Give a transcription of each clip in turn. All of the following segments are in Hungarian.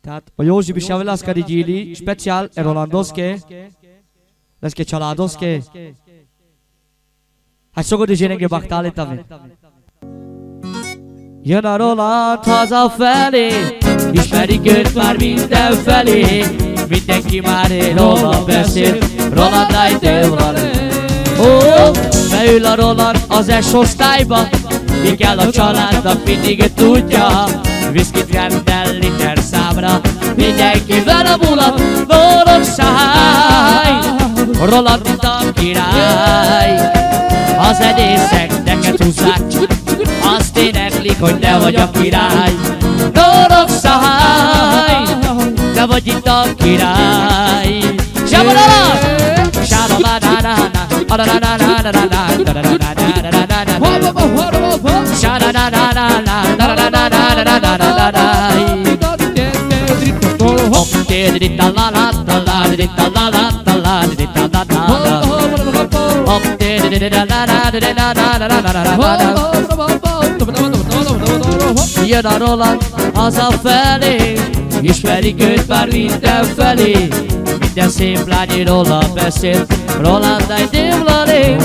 Tehát a Józsi Bisavelaskari gyíli speciál Rolandoszke, leszke családoszke. Hát szokod is énekli baktálítani. Jön a Roland hazafelé, ismerik őt már mindenfelé. Mindenki már róla beszél, Roland Nightingale. Beül a Roland az S-osztályba, mi kell a családnak mindig tudja. Viszkit rendel liter számra, mindenkivel a mulat, boldog száj. Roland itt a király, a zenészek neked húzzák, azt éneklik, hogy te vagy a király. Boldog száj, te vagy itt a király. Sábalala! Sábalala! Jön a Roland hazafelé, ismerik őt már mindenfelé. Minden szép lány róla beszél, Roland Nightingale.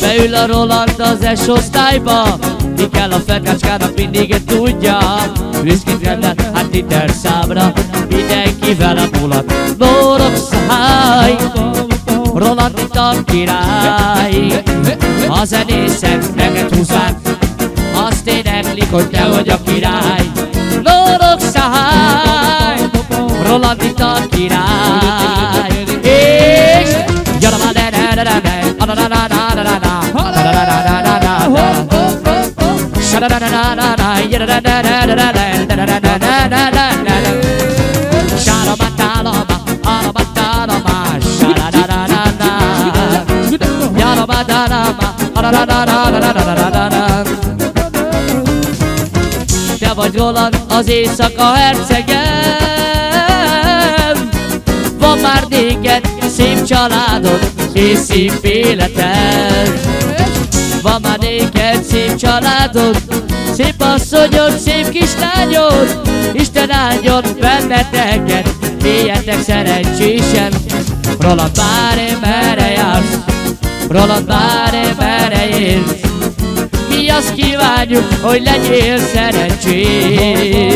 Beül a Roland az S-osztályba, mi kell a fetkácskának mindig tudja. Viszkit rendelt, hát liter számra, mindenkivel a mulat, boldog száj. Roland itt a király, a zenészek neked húzzák, azt éneklik, hogy te vagy a király. Boldog száj, Roland itt a király. És te vagy Roland az éjszaka hercegem, van már néked szép családod és szép életed. Van már néked szép családod, szép asszonyod, szép kislányod. Isten áldjon benneteket, éljetek szerencsésen. Roland, bár merre jársz, Roland, bár merre érsz, mi azt kívánjuk, hogy legyél szerencsés.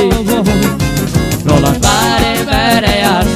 Roland, bár merre jársz,